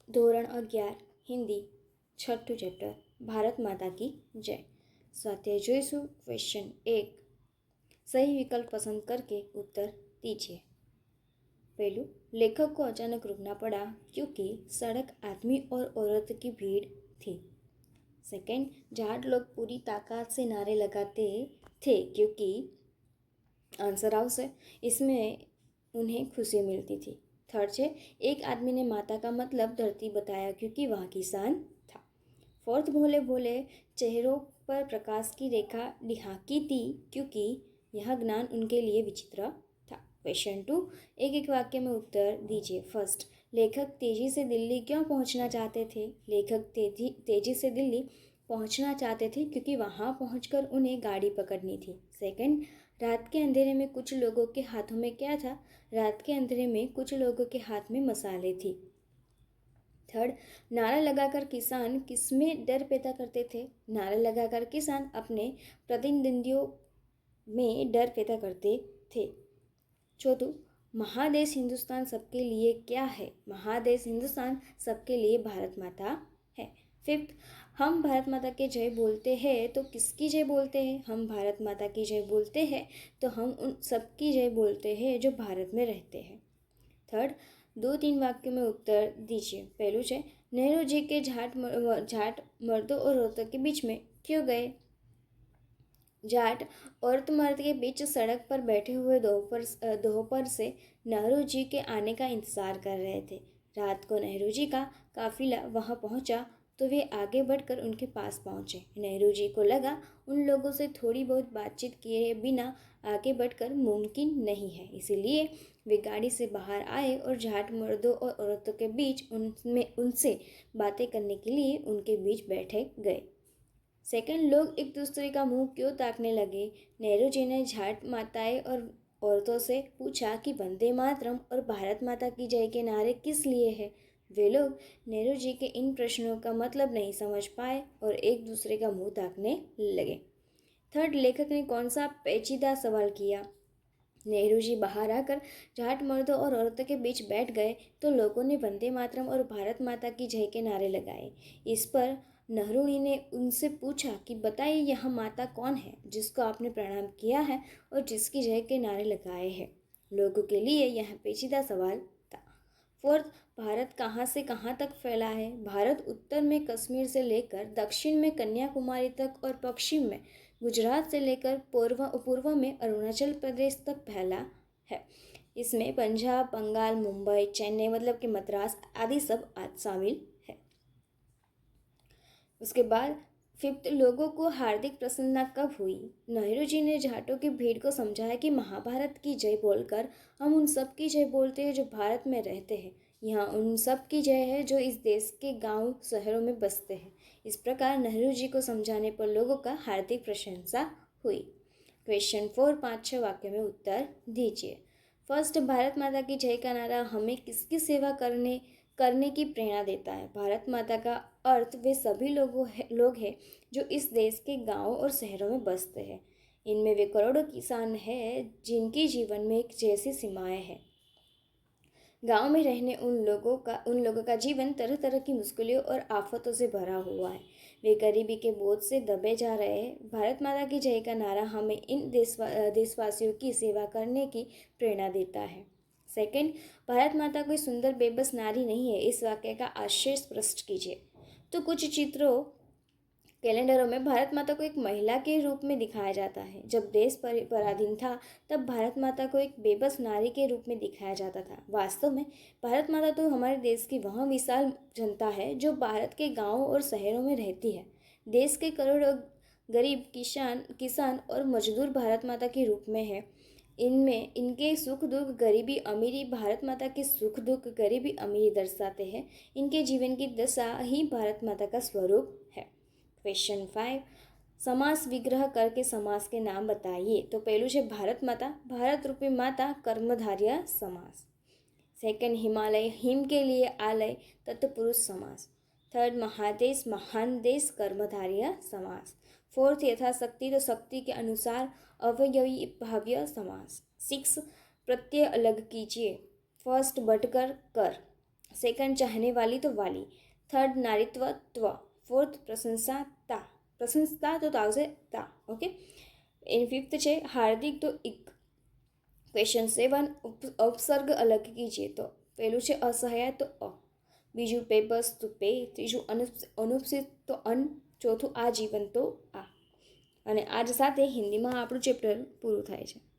ધોરણ 11 હિન્દી છઠ્ઠું ચેપ્ટર ભારત માતા की जय। स्वाध्याय જોઈશું। क्वेश्चन 1 सही विकल्प पसंद करके उत्तर दीजिए। पहलू, लेखक को अचानक रुकना पड़ा क्योंकि सड़क आदमी और औरत की भीड़ थी। सेकंड, जाट लोग पूरी ताकत से नारे लगाते थे क्योंकि आंसर हाउस है, इसमें उन्हें खुशी मिलती थी। थर्ड है, एक आदमी ने माता का मतलब धरती बताया क्योंकि वह किसान था। फोर्थ, भोले भोले चेहरों पर प्रकाश की रेखा दिखाती थी क्योंकि यह ज्ञान उनके लिए विचित्र था। क्वेश्चन 2, एक एक वाक्य में उत्तर दीजिए। फर्स्ट, लेखक तेजी से दिल्ली क्यों पहुंचना चाहते थे? लेखक तेजी से दिल्ली पहुंचना चाहते थे क्योंकि वहां पहुंचकर उन्हें गाड़ी पकड़नी थी। सेकंड, रात के अंधेरे में कुछ लोगों के हाथों में क्या था? रात के अंधेरे में कुछ लोगों के हाथ में मसाले थी। थर्ड, नारा लगाकर किसान किसमें डर पैदा करते थे? नारा लगाकर किसान अपने प्रतिद्वंदियों में डर पैदा करते थे। चौथों, महादेश हिंदुस्तान सबके लिए क्या है? महादेश हिंदुस्तान सबके लिए भारत माता है। फिफ्थ, हम भारत माता की जय बोलते हैं तो किसकी जय बोलते हैं? हम भारत माता की जय बोलते हैं तो हम उन सबकी जय बोलते हैं जो भारत में रहते हैं। थर्ड, 2-3 वाक्यों में उत्तर दीजिए। पहलू है, नेहरू जी के जाट मर्दों और औरतों के बीच में क्यों गए? जाट औरत मर्द के बीच सड़क पर बैठे हुए दोपहर से नेहरू जी के आने का इंतजार कर रहे थे। रात को नेहरू जी का काफिला वहां पहुंचा तो वे आगे बढ़कर उनके पास पहुंचे। नेहरू जी को लगा उन लोगों से थोड़ी बहुत बातचीत किए बिना आगे बढ़कर मुमकिन नहीं है, इसीलिए वे गाड़ी से बाहर आए और जाट मर्दों और औरतों के बीच उनसे बातें करने के लिए उनके बीच बैठे गए। सेकंड, लोग एक दूसरे का मुंह क्यों ताकने लगे? नेहरू जी ने जाट माताएं और औरतों से पूछा कि वंदे मातरम और भारत माता की जय के नारे किस लिए हैं? वे लोग नेहरू जी के इन प्रश्नों का मतलब नहीं समझ पाए और एक दूसरे का मुंह ताकने लगे। थर्ड, लेखक ने कौन सा पेचीदा सवाल किया? नेहरू जी बाहर आकर जाट मर्दों और औरतों के बीच बैठ गए तो लोगों ने वंदे मातरम और भारत माता की जय के नारे लगाए। इस पर नेहरू ने उनसे पूछा कि बताइए यह माता कौन है जिसको आपने प्रणाम किया है और जिसकी जय के नारे लगाए हैं? लोगों के लिए यह पेचीदा सवाल था। फोर्थ, भारत कहाँ से कहाँ तक फैला है? भारत उत्तर में कश्मीर से लेकर दक्षिण में कन्याकुमारी तक और पश्चिम में गुजरात से लेकर पूर्व में अरुणाचल प्रदेश तक फैला है। इसमें पंजाब, बंगाल, मुंबई, चेन्नई मतलब कि मद्रास आदि सब शामिल है। उसके बाद फिफ्थ, लोगों को हार्दिक प्रसन्नता कब हुई? नेहरू जी ने जाटों की भीड़ को समझाया कि महाभारत की जय बोलकर हम उन सब की जय बोलते हैं जो भारत में रहते हैं। यहाँ उन सब की जय है जो इस देश के गांव शहरों में बसते हैं। इस प्रकार नेहरू जी को समझाने पर लोगों का हार्दिक प्रशंसा हुई। क्वेश्चन 4, 5-6 वाक्य में उत्तर दीजिए। फर्स्ट, भारत माता की जय का नारा हमें किसकी सेवा करने की प्रेरणा देता है? भारत माता का अर्थ वे सभी लोग हैं जो इस देश के गांवों और शहरों में बसते हैं। इनमें वे करोड़ों किसान हैं जिनकी जीवन में एक जैसी सीमाएं हैं। गांव में रहने उन लोगों का जीवन तरह तरह की मुश्किलों और आफतों से भरा हुआ है। वे गरीबी के बोझ से दबे जा रहे हैं। भारत माता की जय का नारा हमें इन देशवासियों की सेवा करने की प्रेरणा देता है। सेकंड, भारत माता कोई सुंदर बेबस नारी नहीं है। इस वाक्य का आशय स्पष्ट कीजिए। तो कुछ चित्रों कैलेंडरों में भारत माता को एक महिला के रूप में दिखाया जाता है। जब देश पराधीन था तब भारत माता को एक बेबस नारी के रूप में दिखाया जाता था। वास्तव में भारत माता तो हमारे देश की वह विशाल जनता है जो भारत के गांवों और शहरों में रहती है। देश के करोड़ों गरीब किसान और मजदूर भारत माता के रूप में है। इनमें इनके सुख दुख गरीबी अमीरी भारत माता के सुख दुख गरीबी अमीरी दर्शाते हैं। इनके जीवन की दशा ही भारत माता का स्वरूप है। क्वेश्चन 5, समास विग्रह करके समास के नाम बताइए। तो पहलू है भारत माता, भारत रूपी माता कर्मधारय समास। सेकंड, हिमालय, हिम के लिए आलय तत्पुरुष समास। थर्ड, महादेश, महान देश कर्मधारय समास। फोर्थ, यथाशक्ति तो शक्ति के अनुसार अवयवी भाव्य समास। 6, प्रत्यय अलग कीजिए। फर्स्ट, बढ़कर कर। સેકન્ડ ચાહને વાલી તો વાલી, થર્ડ નારીત્વ ત્વ, ફોર્થ પ્રશંસતા તો આવશે તા. ઓકે. એની ફિફ્થ છે હાર્દિક તો ઇક. ક્વેશ્ચન 7 ઉપસર્ગ અલગ કીજીએ તો પહેલું છે અસહાય તો અ, બીજું પેપર્સ તો પે, ત્રીજું અનુપસ્થિત તો અન, ચોથું આજીવન તો આ. અને આજ સાથે હિન્દીમાં આપણું ચેપ્ટર પૂરું થાય છે.